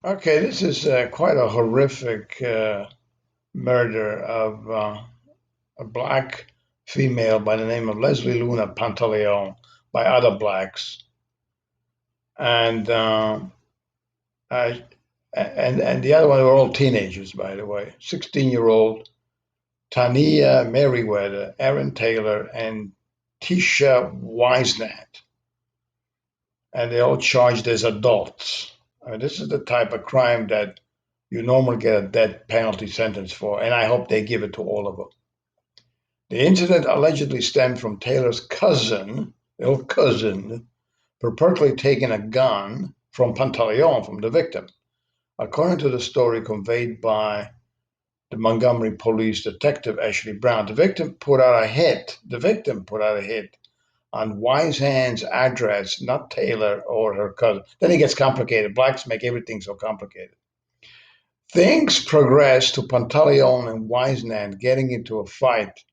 Okay, this is quite a horrific murder of a black female by the name of Lesley Luna Pantaleon by other blacks, and I, and the other one were all teenagers, by the way. 16-year-old Ta'Niya Merriweather, Erin Taylor, and Tyeshia Whisenant, and they all charged as adults. I mean, this is the type of crime that you normally get a death penalty sentence for, and I hope they give it to all of them. The incident allegedly stemmed from Taylor's cousin, ill cousin, purportedly taking a gun from Pantaleon, from the victim. According to the story conveyed by the Montgomery police detective Ashley Brown, the victim put out a hit on Wisehand's address, not Taylor or her cousin. Then it gets complicated. Blacks make everything so complicated. Things progressed to Pantaleon and Wisenant getting into a fight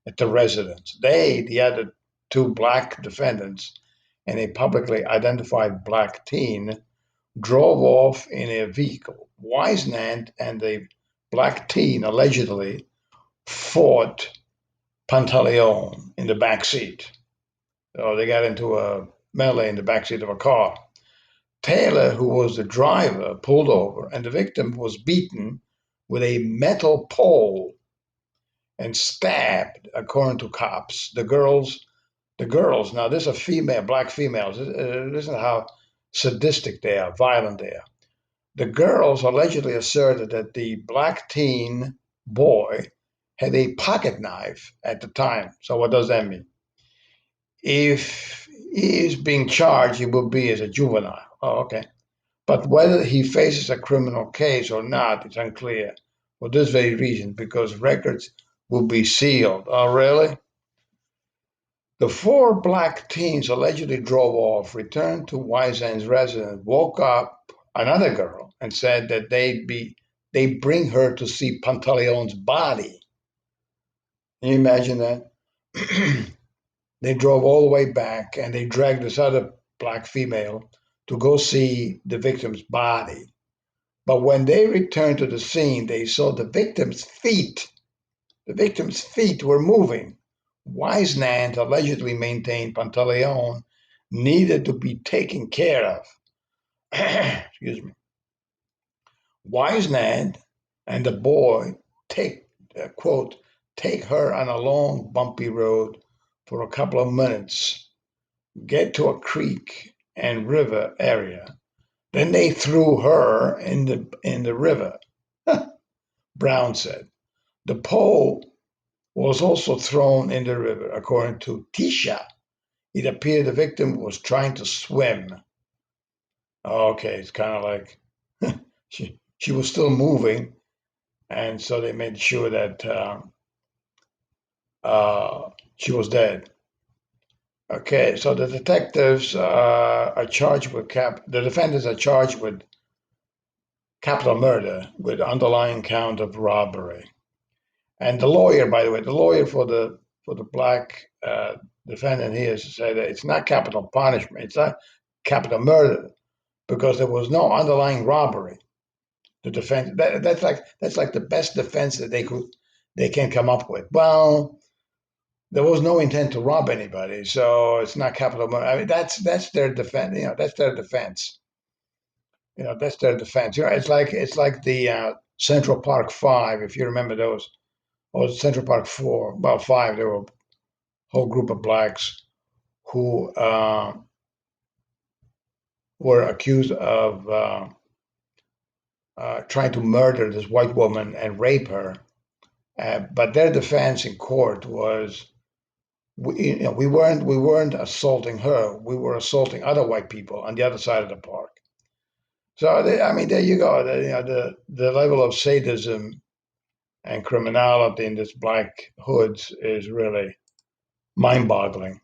at the residence. They, the other two black defendants, and a publicly identified black teen, drove off in a vehicle. Wisenant and the black teen allegedly fought Pantaleon in the back seat. So they got into a melee in the back seat of a car. Taylor, who was the driver, pulled over, and the victim was beaten with a metal pole and stabbed, according to cops. The girls. Now, these are female, black females. Listen to how sadistic they are, violent they are. The girls allegedly asserted that the black teen boy had a pocket knife at the time. So, what does that mean? If he is being charged, he will be as a juvenile. Oh, okay. But whether he faces a criminal case or not is unclear for this very reason, because records will be sealed. Oh, really? The four black teens allegedly drove off, returned to Wisehand's residence, woke up another girl, and said that they bring her to see Pantaleon's body. Can you imagine that? They drove all the way back and they dragged this other black female to go see the victim's body. But when they returned to the scene, they saw the victim's feet. The victim's feet were moving. Wisenant allegedly maintained Pantaleon needed to be taken care of. Excuse me. Wisenant and the boy quote, take her on a long, bumpy road for a couple of minutes, get to a creek and river area. Then they threw her in the river, Brown said. The pole was also thrown in the river. According to Tisha, it appeared the victim was trying to swim. Okay, it's kind of like she was still moving, and so they made sure that she was dead. Okay, so the detectives are charged with the defendants are charged with capital murder with underlying count of robbery. And the lawyer, by the way, the lawyer for the black defendant here said that it's not capital punishment, it's not capital murder because there was no underlying robbery. The defense that's like the best defense that they can come up with. Well, there was no intent to rob anybody, so it's not capital murder. I mean, that's their defense. That's their defense. That's their defense. It's like the Central Park Five, if you remember those, or Central Park Four, about five. There were a whole group of blacks who were accused of trying to murder this white woman and rape her. But their defense in court was, we weren't assaulting her. We were assaulting other white people on the other side of the park. So I mean, there you go. The level of sadism and criminality in this black hoods is really mind-boggling.